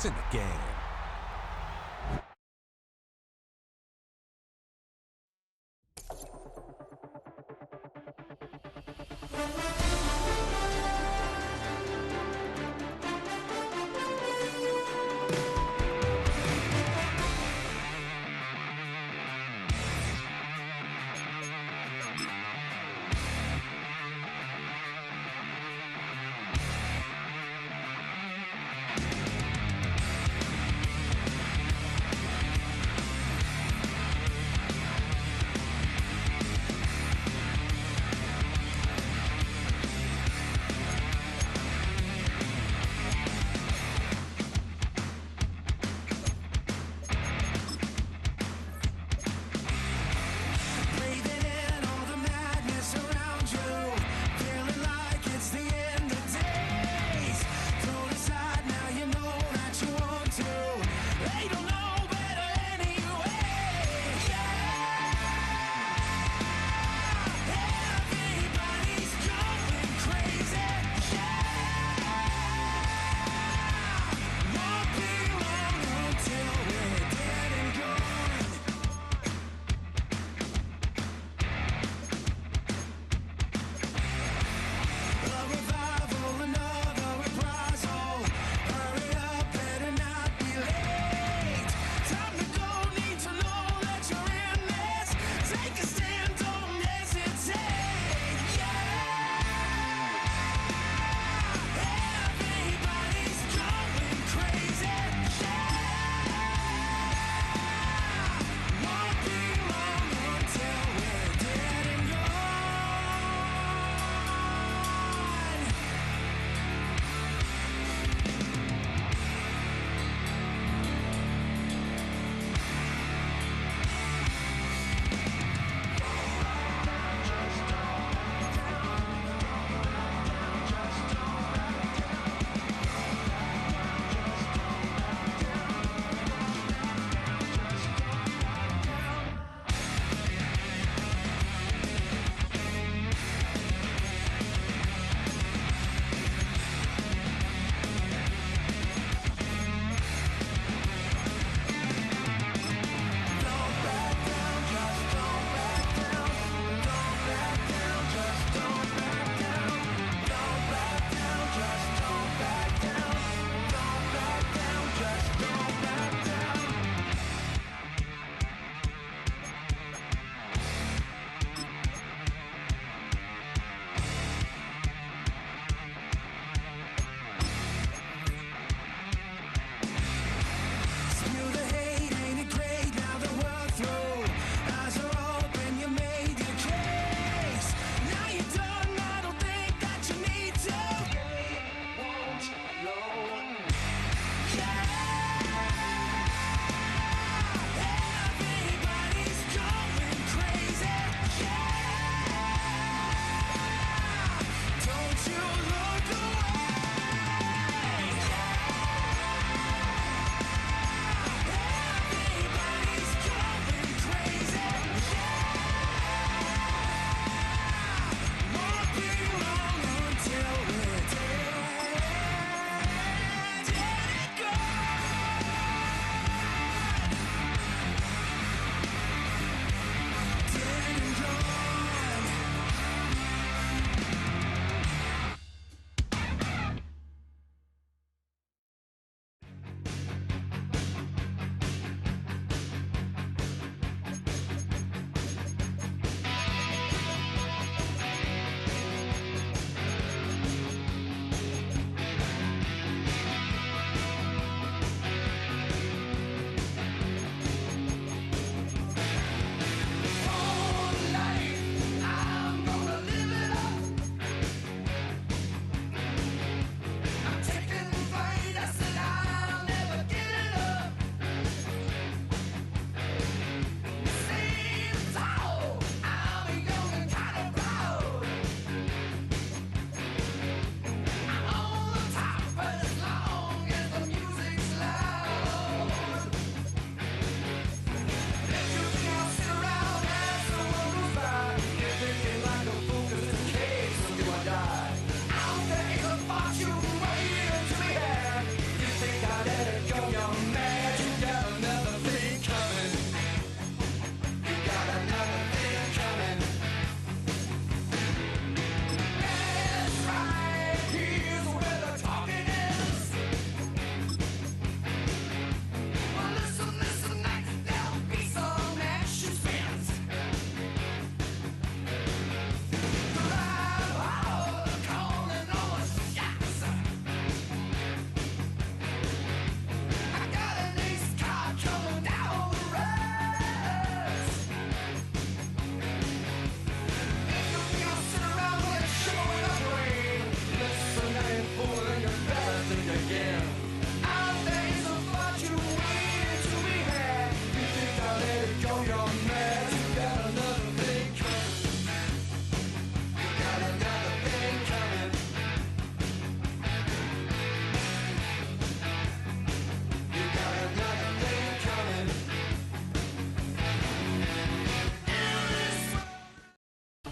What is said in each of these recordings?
It's in the game.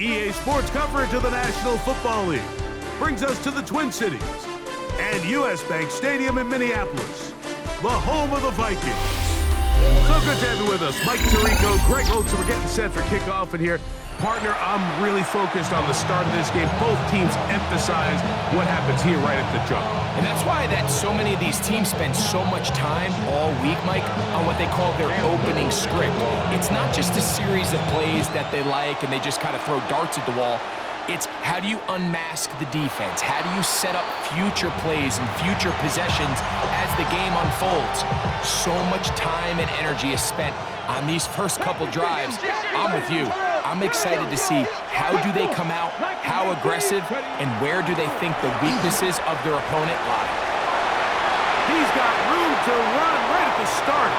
EA Sports coverage of the National Football League brings us to the Twin Cities and US Bank Stadium in Minneapolis, the home of the Vikings. So good to have you with us. Mike Tirico, Greg Oates, we're getting set for kickoff in here. Partner, I'm really focused on the start of this game. Both teams emphasize what happens here right at the jump. And that's why so many of these teams spend so much time all week, Mike, on what they call their opening script. It's not just a series of plays that they like and they just kind of throw darts at the wall. It's how do you unmask the defense? How do you set up future plays and future possessions as the game unfolds? So much time and energy is spent on these first couple drives. I'm with you. I'm excited to see how do they come out, how aggressive, and where do they think the weaknesses of their opponent lie. He's got room to run right at the start.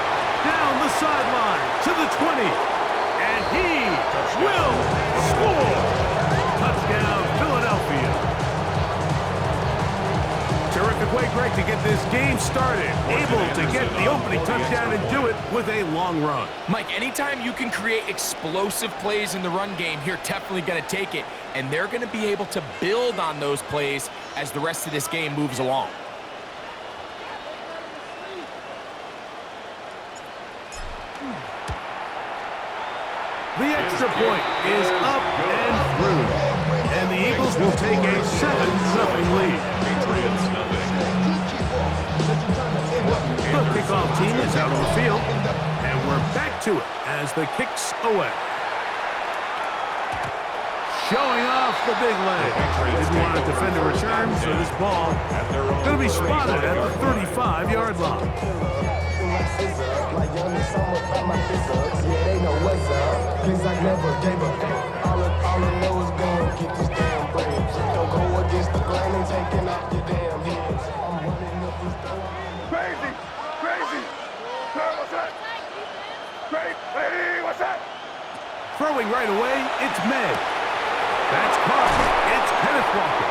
Down the sideline to the 20. And he will score. Touchdown, Philadelphia. Terrific way, Greg, to get this game started. Able to get the opening touchdown and do it with a long run. Mike, anytime you can create explosive plays in the run game, you're definitely going to take it. And they're going to be able to build on those plays as the rest of this game moves along. The extra point is up and through. And the Eagles will take a 7-0 lead. The kickoff team is out on the field, and we're back to it as the kick's away. Showing off the big leg. Didn't want to defend a return, so this ball going to be spotted at the 35-yard line. Throwing right away, it's May. That's caught. It's Kenneth Walker.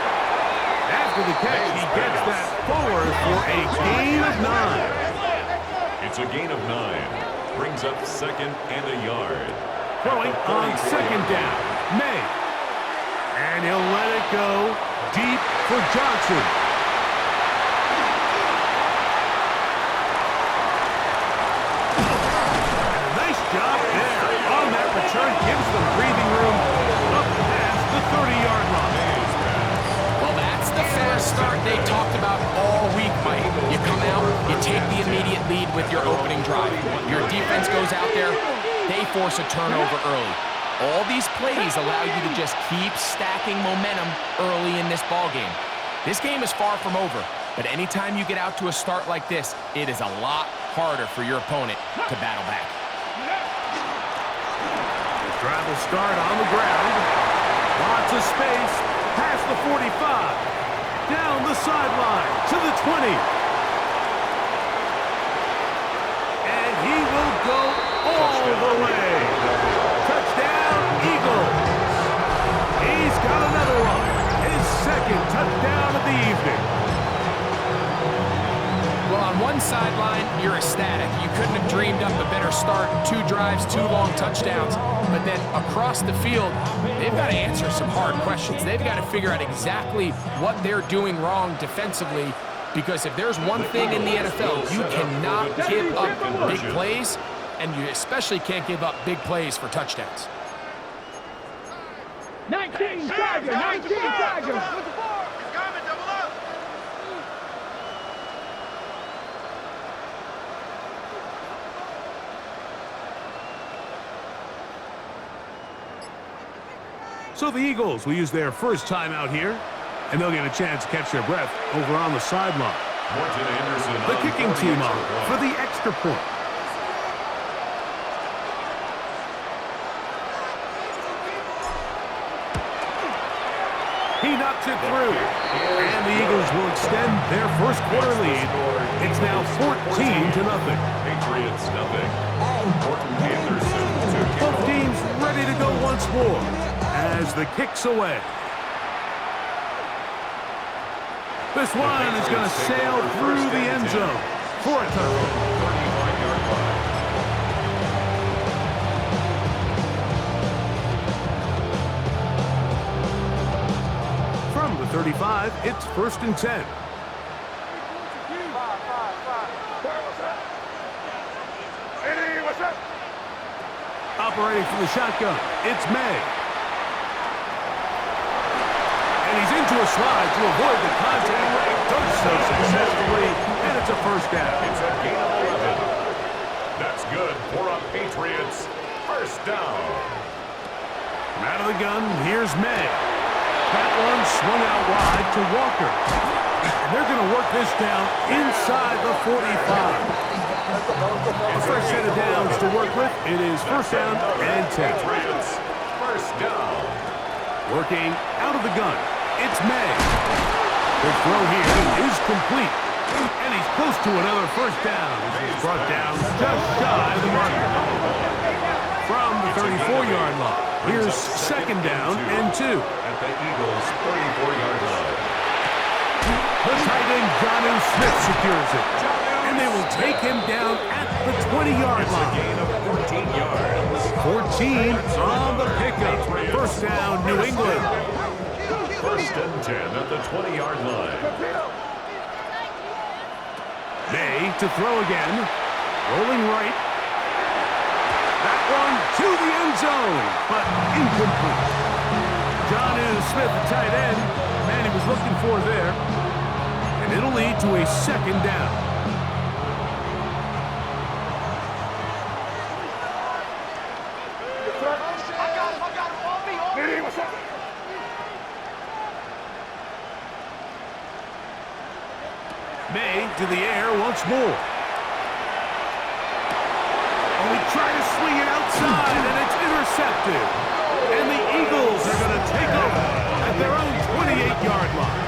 After the catch, he gets that forward for a gain of 9. It's a gain of 9. Brings up 2nd and a yard. Throwing on 2nd down. May. And he'll let it go deep for Johnson. Nice job there. On that return, gives them breathing room up past the 30-yard line. Well, that's the fast start they talked about all week, Mike. You come out, you take the immediate lead with your opening drive. Your defense goes out there, they force a turnover early. All these plays allow you to just keep stacking momentum early in this ballgame. This game is far from over, but anytime you get out to a start like this, it is a lot harder for your opponent to battle back. Drive will start on the ground. Lots of space. Past the 45. Down the sideline to the 20. And he will go all the way. Touchdown, Eagles. He's got another one. His 2nd touchdown of the evening. Well, on one sideline, you're ecstatic. You couldn't have dreamed up a better start. 2 drives, 2 long touchdowns. But then across the field, they've got to answer some hard questions. They've got to figure out exactly what they're doing wrong defensively, because if there's one thing in the NFL, you cannot give up big plays, and you especially can't give up big plays for touchdowns. 19 Tigers! 19 Tigers! So the Eagles will use their first time out here, and they'll get a chance to catch their breath over on the sideline. The kicking team on for the extra point. He knocks it through, and the Eagles will extend their first quarter lead. It's now 14-0. Patriots nothing. Both teams ready to go once more as the kick's away. This one is going to sail through the end zone for a touchdown. 35, it's 1st and 10. Operating from the shotgun, it's May. And he's into a slide to avoid the contact. Does so successfully, and it's a 1st down. It's a gain of 11. That's good for a Patriots 1st down. From out of the gun, here's May. That one swung out wide to Walker. And they're going to work this down inside the 45. The first set of downs to work with, it is 1st down and 10. Patriots 1st down. Working out of the gun, it's May. The throw here is complete. And he's close to another 1st down. He's brought down just shy of the marker. From the 34-yard line, here's 2nd down and 2. At the Eagles' 34-yard line. The tight end, Jonnu Smith, secures it. And they will take him down at the 20-yard It's a line. gain of 14 yards. 14 on the pickup. 1st down, New England. 1st and 10 at the 20-yard line. May to throw again. Rolling right. That one to the end zone, but incomplete. Jonnu Smith, the tight end, man he was looking for there. And it'll lead to a 2nd down. May to the air once more. And we try to swing it outside, and it's intercepted. And the Eagles are going to take over at their own 28-yard line.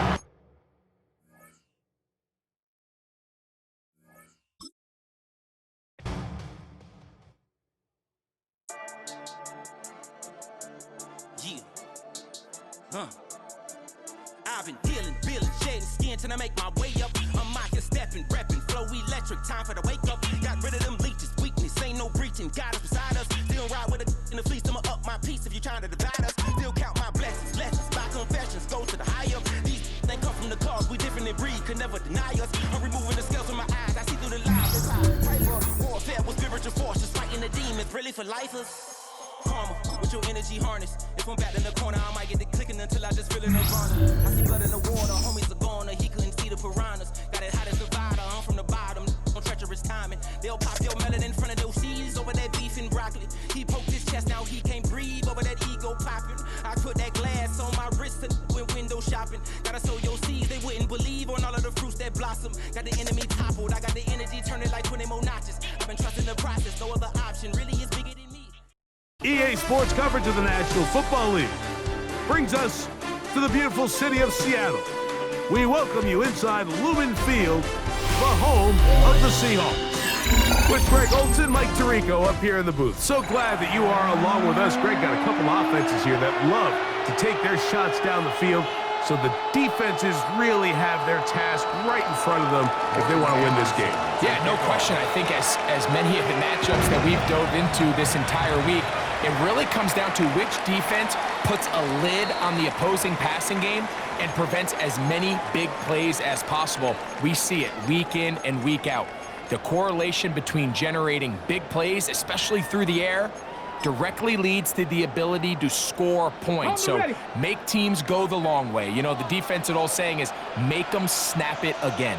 I've been healing, feeling, shedding skin till I make my way up. I'm out here stepping, repping, flow electric, time for the wake up. Got rid of them leeches, weakness, ain't no breaching. God is beside us, still ride with a in the fleece. I'ma up my piece if you're trying to divide us. Still count my blessings, lessons, my confessions, go to the higher. These they come from the cause, we different in breed, could never deny us. I'm removing the scales from my eyes, I see through the lies. Warfare with spiritual forces, fighting the demons, really for lifers. Karma, with your energy harness. If I'm back in the corner, I might get the clicking until I just feel it nirvana. I see blood in the water, homies are gone, he couldn't see the piranhas. Got it hot as a rider, I'm from the bottom, on treacherous timing. They'll pop your melon in front of those seeds over that beef and broccoli. He poked his chest, now he can't breathe over that ego popping. I put that glass on my wrist and went window shopping. Gotta sow your seeds, they wouldn't believe on all of the fruits that blossom. Got the enemy toppled, I got the energy turning like 20 more notches. I've been trusting the process, no other option really is bigger than me. EA Sports coverage of the National Football League brings us to the beautiful city of Seattle. We welcome you inside Lumen Field, the home of the Seahawks. With Greg Olson, Mike Tirico up here in the booth. So glad that you are along with us. Greg got a couple offenses here that love to take their shots down the field, so the defenses really have their task right in front of them if they want to win this game. Yeah, no question. I think as many of the matchups that we've dove into this entire week, it really comes down to which defense puts a lid on the opposing passing game and prevents as many big plays as possible. We see it week in and week out. The correlation between generating big plays, especially through the air, directly leads to the ability to score points. So make teams go the long way. You know, the defensive old saying is make them snap it again.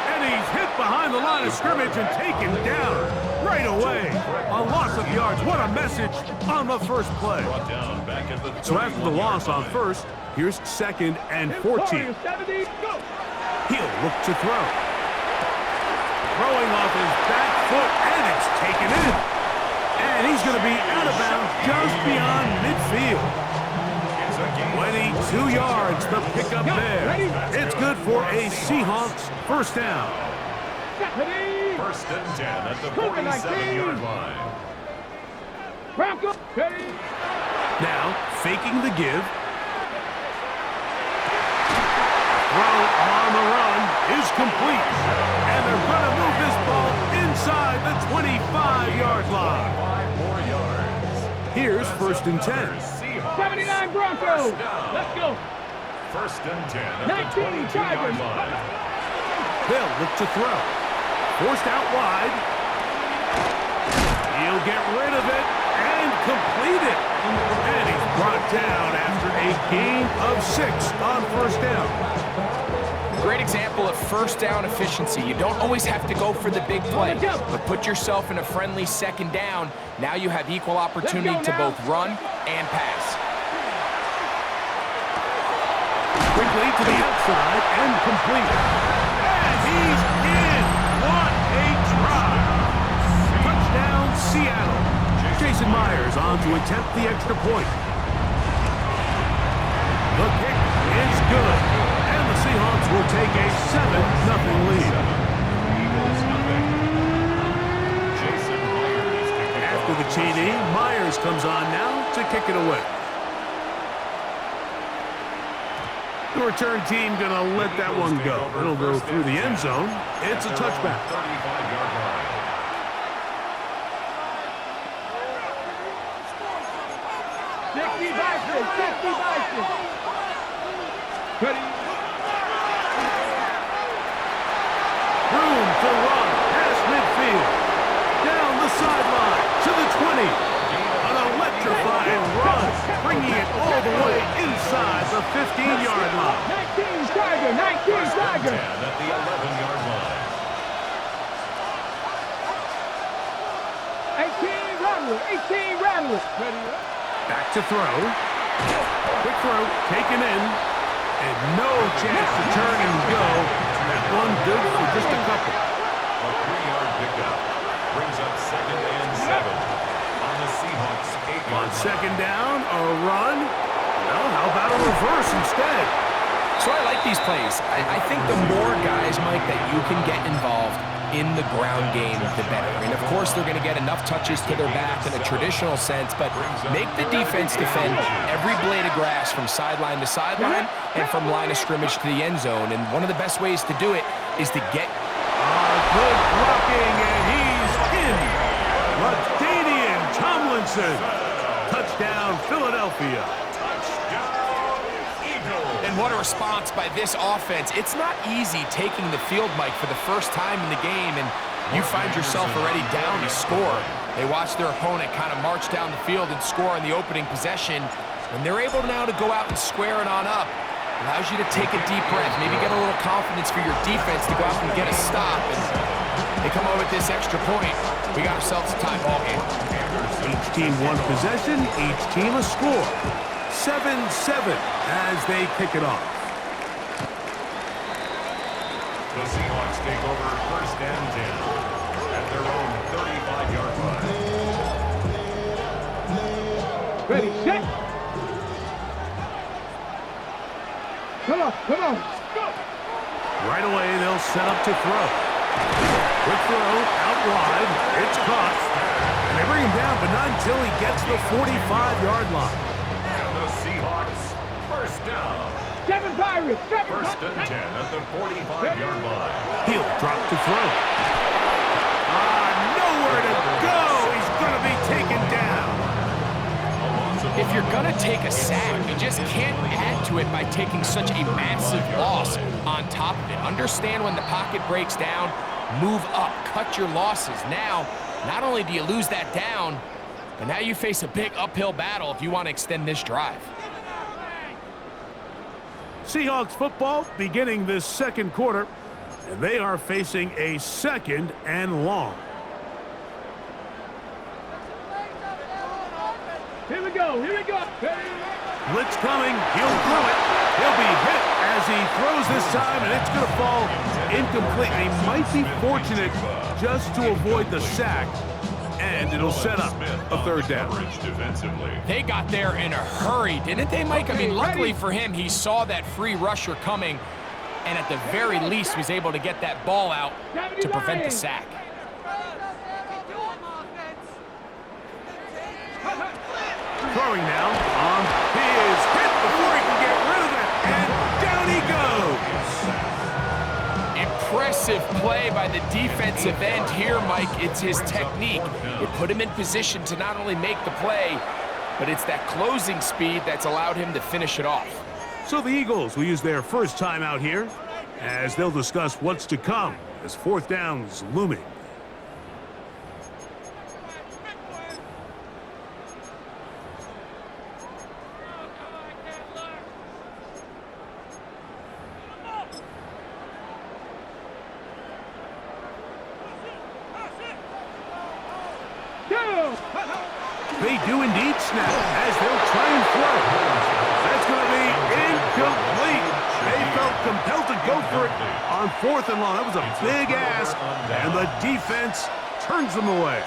And he's hit behind the line of scrimmage and taken down right away. A loss of yards. What a message on the first play. So after the loss on first, here's 2nd and 14. He'll look to throw. Throwing off his back foot, and it's taken in. And he's going to be out of bounds just beyond midfield. 22 yards, the pickup there. It's good for a Seahawks 1st down. 1st and 10 at the 47-yard line. Now, faking the give. Throw on the run is complete. And they're going to move this ball inside the 25-yard line. 5 more yards. Here's 1st and 10. Seahawks. 79 Broncos. First down. Let's go. First and 10 at 19 the 22-yard line. They'll look to throw. Forced out wide. He'll get rid of it and complete it. And he's brought down after a gain of 6 on first down. Great example of first down efficiency. You don't always have to go for the big play, but put yourself in a friendly second down. Now you have equal opportunity to both run and pass. Quickly to the outside and complete. And he's in. What a drive. Touchdown, Seattle. Jason Myers on to attempt the extra point. The kick is good. And the Seahawks will take a 7-0 lead. After the TD, Myers comes on now to kick it away. The return team going to let that one go. It'll go through the end zone. It's a touchback. 35-yard line. Room to run past midfield. Down the sideline to the 20. An electrifying run, bringing it all the way inside the 15-yard line. 19 Tiger, 19 Tiger. 10 at the 11-yard line. 18 Rattler, 18 Rattler. Back to throw. Quick throw, taken in. And no chance to turn and go. That one good for just a couple. A 3-yard pickup brings up 2nd and 7 on the Seahawks 8-yard On line. second down, a run. Well, how about a reverse instead? So I like these plays. I think the more guys, Mike, that you can get involved in the ground game, the better. And, of course, they're going to get enough touches to their back in a traditional sense, but make the defense defend every blade of grass from sideline to sideline and from line of scrimmage to the end zone. And one of the best ways to do it is to get... Good blocking, and he's in. LaDainian Tomlinson. Touchdown, Philadelphia. And what a response by this offense. It's not easy taking the field, Mike, for the first time in the game, and you find yourself already down to score. They watch their opponent kind of march down the field and score on the opening possession, and they're able now to go out and square it on up. Allows you to take a deep breath, maybe get a little confidence for your defense to go out and get a stop, and they come over with this extra point. We got ourselves a tie ball game. Each team one possession, each team a score. 7-7 as they kick it off. The Seahawks take over 1st and 10 at their own 35-yard line. Ready, set. Come on, come on. Go. Right away, they'll set up to throw. Quick throw, out wide. It's caught. And they bring him down, but not until he gets the 45-yard line. And the Seahawks, 1st down. 7 Pirates, 7 1st and 10 at the 45-yard line. He'll drop to throw. Nowhere to go. He's going to be taken down. If you're going to take a sack, you just can't add to it by taking such a massive loss on top of it. Understand when the pocket breaks down, move up, cut your losses. Now, not only do you lose that down, but now you face a big uphill battle if you want to extend this drive. Seahawks football beginning this second quarter, and they are facing a 2nd and long. Here we go, here we go. Blitz coming, he'll throw it. He'll be hit as he throws this time, and it's going to fall incomplete. He might be fortunate just to avoid the sack, and it'll set up a 3rd down. They got there in a hurry, didn't they, Mike? I mean, luckily for him, he saw that free rusher coming, and at the very least was able to get that ball out to prevent the sack. Throwing now on. He is hit before he can get rid of it, and down he goes. Impressive play by the defensive end here, Mike. It's his technique. It put him in position to not only make the play, but it's that closing speed that's allowed him to finish it off. So the Eagles will use their first time out here as they'll discuss what's to come as fourth down's looming. They do indeed snap as they'll try and throw. That's going to be incomplete. They felt compelled to go for it on 4th and long. That was a big ask, and the defense turns them away.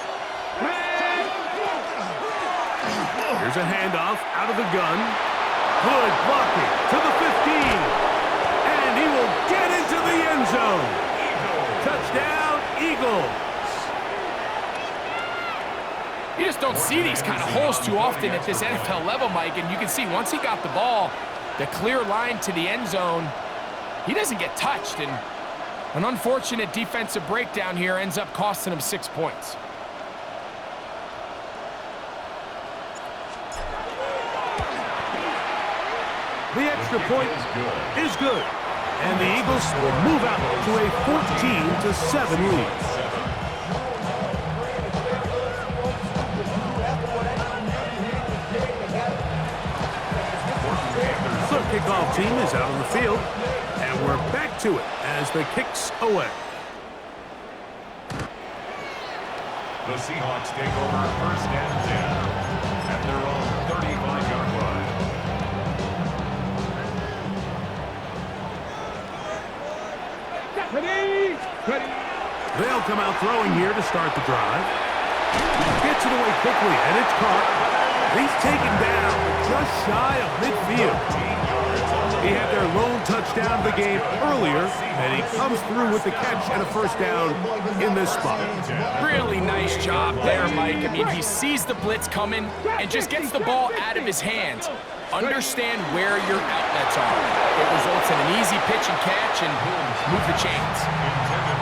Here's a handoff out of the gun. Good blocking to the 15. And he will get into the end zone. Touchdown, Eagles. You just don't see these kind of holes too often at this NFL level, Mike, and you can see once he got the ball, the clear line to the end zone, he doesn't get touched, and an unfortunate defensive breakdown here ends up costing him 6 points. The extra point is good, and the Eagles will move out to a 14-7 lead. Kickoff team is out on the field, and we're back to it as the kick's away. The Seahawks take over 1st and 10 at their own 35-yard line. Ready. They'll come out throwing here to start the drive. Gets it away quickly, and it's caught. He's taken down just shy of midfield. He had their lone touchdown of the game earlier, and he comes through with the catch and a first down in this spot. Really nice job there, Mike. I mean, he sees the blitz coming and just gets the ball out of his hands. Understand where your outlets are. It results in an easy pitch and catch and move the chains.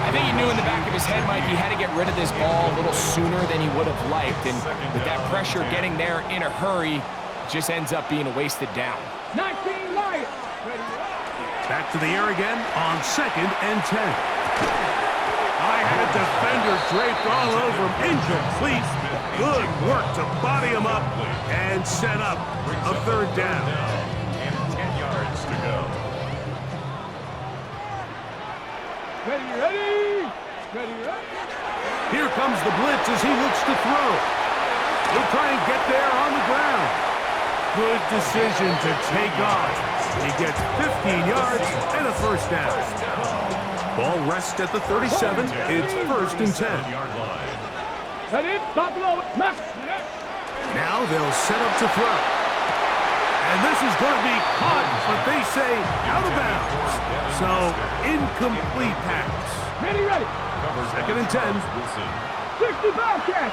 I think he knew in the back of his head, Mike, he had to get rid of this ball a little sooner than he would have liked. And with that pressure getting there in a hurry, it just ends up being a wasted down. 19 Lions. Back to the air again on 2nd and 10. I had a defender draped all over him. Incomplete. Good work to body him up and set up a 3rd down. And 10 yards to go. Ready. Here comes the blitz as he looks to throw. He'll try and get there on the ground. Good decision to take off. He gets 15 yards and a first down. Ball rests at the 37. It's 1st and 10. Now they'll set up to throw. And this is going to be caught, but they say out of bounds. So, incomplete pass. Ready. 2nd and 10. 65 catch.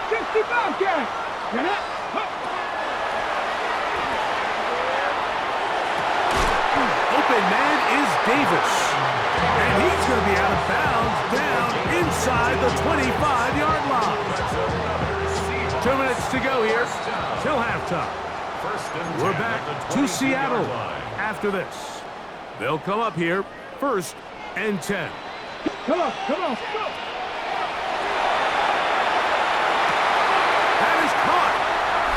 Open man is Davis. And he's going to be out of bounds down inside the 25-yard line. 2 minutes to go here till halftime. We're back to Seattle after this. They'll come up here 1st and 10. Come on. That is caught.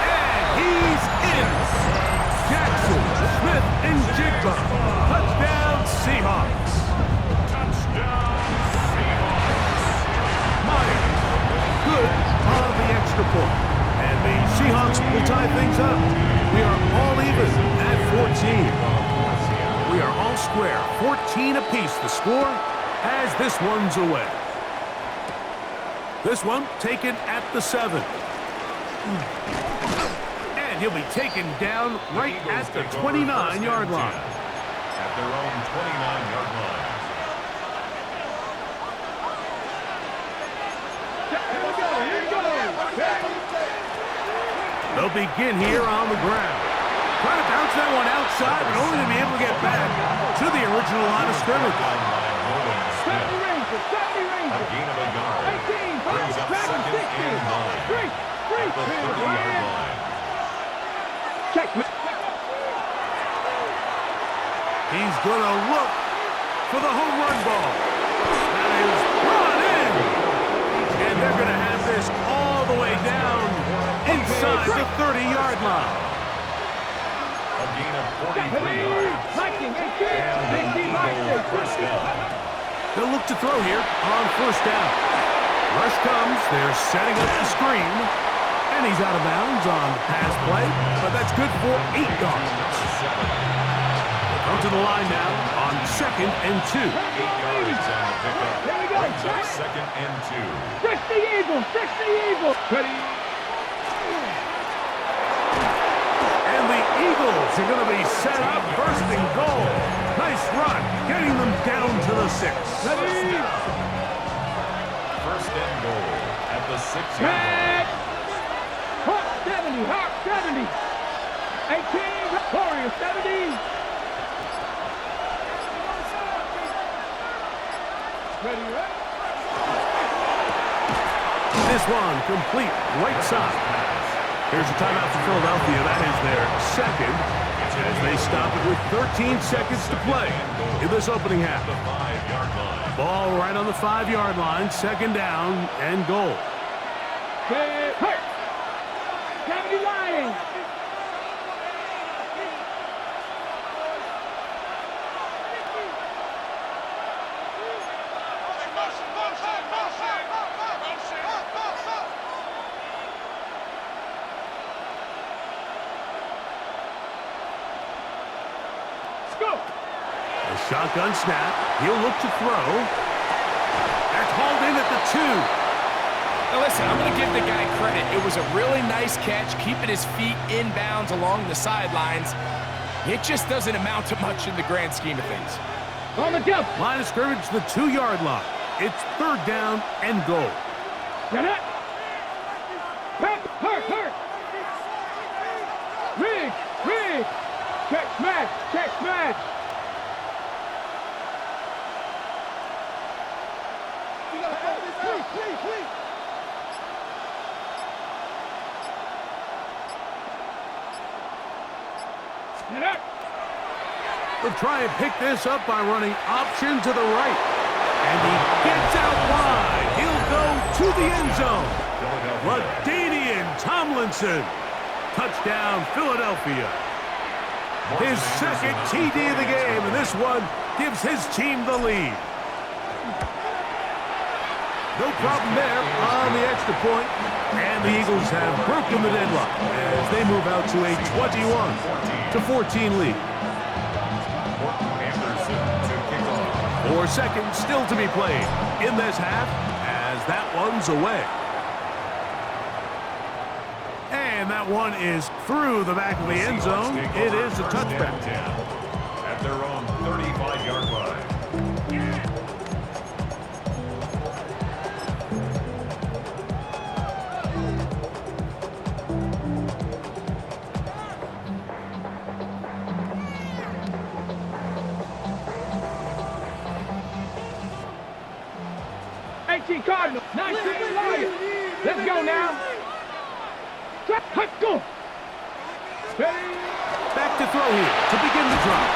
And he's in. Jackson, Smith, and Jigba. Touchdown, Seahawks. Myers, good on the extra point. And the Seahawks will tie things up. We are all even at 14. We are all square, 14 apiece the score as this one's away. This one taken at the 7. And he'll be taken down right at the 29-yard line. At their own 29-yard line. They'll begin here on the ground. Trying to bounce that one outside, but only to be able to get back to the original line of scrimmage. A gain of a yard. Brings up 2nd and 9. At the 30-yard line. He's going to look for the home run ball. That is brought in. And they're going to have this all the way down inside the 30-yard line. A gain of 43 yards. And the Eagles first down. They'll look to throw here on first down. Rush comes. They're setting up the screen. And he's out of bounds on the pass play, but that's good for 8 yards. Come to the line now on 2nd and 2. 8 yards on the pickup. Brings up 2nd and 2. Fix the Eagles! Fix the Eagles! Ready? And the Eagles are going to be set up first and goal. Nice run, getting them down to the 6. Ready? First and goal at the 6-yard line. Hawk 70! Hawk 70! 18! Warrior 70! Ready, ready? This one complete right side. Here's a timeout for Philadelphia. That is their second as they stop it with 13 seconds to play in this opening half. The 5-yard line. Ball right on the 5-yard line. Second down and goal. Hit! 70 Lions! A shotgun snap. He'll look to throw. That's hauled in at the 2. Now listen, I'm going to give the guy credit. It was a really nice catch, keeping his feet inbounds along the sidelines. It just doesn't amount to much in the grand scheme of things. On the jump! Line of scrimmage, the 2-yard line. It's third down and goal. Get it! Hurt! Rig! Check smash! You gotta hold this out. Please. Get it! They'll try and pick this up by running option to the right. And he gets out wide. He'll go to the end zone. LaDainian Tomlinson. Touchdown, Philadelphia. His second TD of the game, and this one gives his team the lead. No problem there on the extra point. And the Eagles have broken the deadlock as they move out to a 21-14 lead. 4 seconds still to be played in this half as that one's away. And that one is through the back of the end zone. It is a touchback. At their own 35-yard line. Cardinal, 19 Lions. Let's go now. Let's go. Ready? Back to throw here to begin the drive.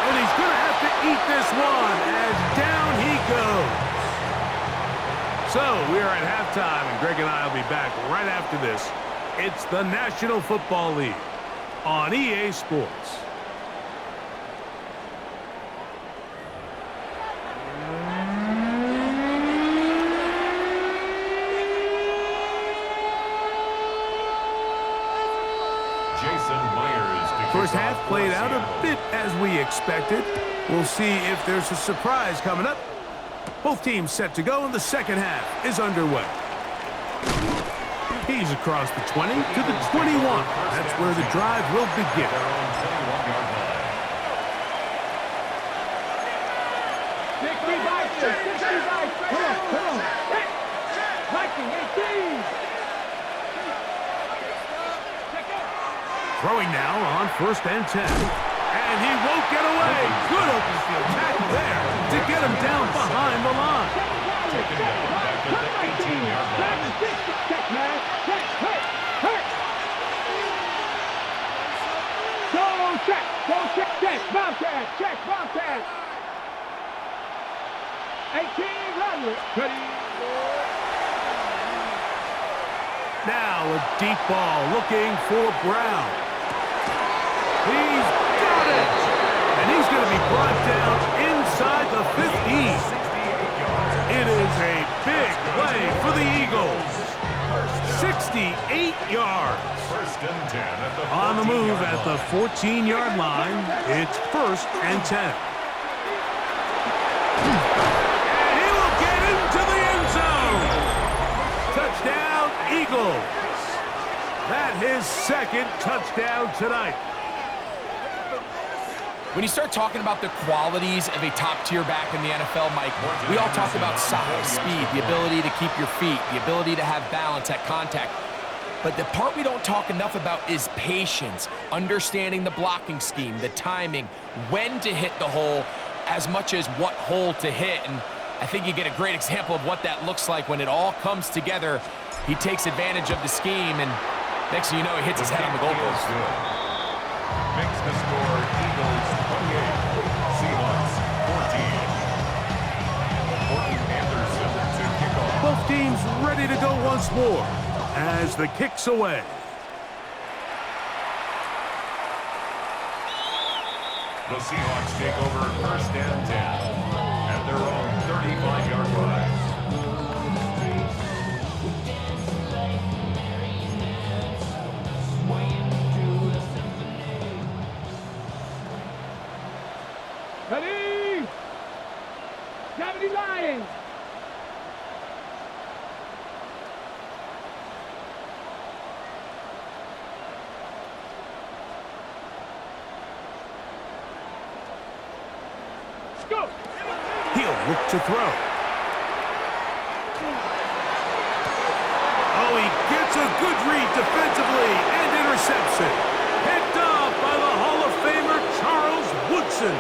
And he's going to have to eat this one as down he goes. So we are at halftime, and Greg and I will be back right after this. It's the National Football League on EA Sports. First half played out a bit as we expected. We'll see if there's a surprise coming up. Both teams set to go, and the second half is underway. He's across the 20 to the 21. That's where the drive will begin. 65. Come on. Viking 18. Throwing now on 1st and 10. And he won't get away. Good open field tackle there to get him down behind the line. Taken down back at the 18-yard line. Check, man. Check. Hurt. Go check. Go check. Check. Bobcat. Check. Bobcat. 18, Roderick. Ready. Now a deep ball looking for Brown. He's got it! And he's going to be brought down inside the 15. It is a big play for the Eagles. 68 yards. First and 10 at the On the move 14-yard at the line. 14-yard line, it's first and 10. And he will get into the end zone. Touchdown, Eagles. That's his second touchdown tonight. When you start talking about the qualities of a top-tier back in the NFL, Mike, we all talk about size, speed, the ability to keep your feet, the ability to have balance at contact. But the part we don't talk enough about is patience, understanding the blocking scheme, the timing, when to hit the hole, as much as what hole to hit. And I think you get a great example of what that looks like when it all comes together. He takes advantage of the scheme, and next thing you know, he hits his head on the goalpost. Makes the score Eagles 28, Seahawks 14. Morton Anderson to kick off. Both teams ready to go once more as the kick's away. The Seahawks take over first and 10 at their own 35-yard line. Ready. 70 Lions. Let's go. He'll look to throw. Oh, he gets a good read defensively and intercepts it. Picked off by the Hall of Famer Charles Woodson.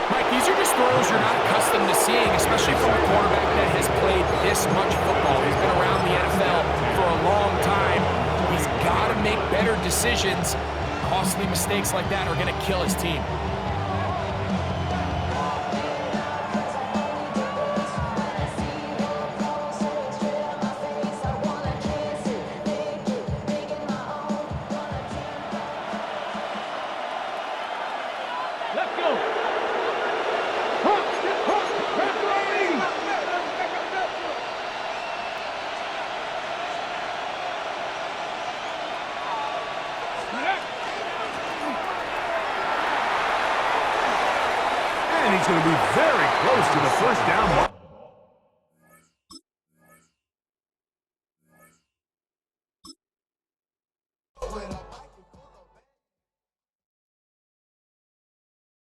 Mike, these are just throws you're not accustomed to seeing, especially from a quarterback that has played this much football. He's been around the NFL for a long time. He's got to make better decisions. Costly mistakes like that are going to kill his team. Let's go. Referee. And he's going to be very close to the first down mark.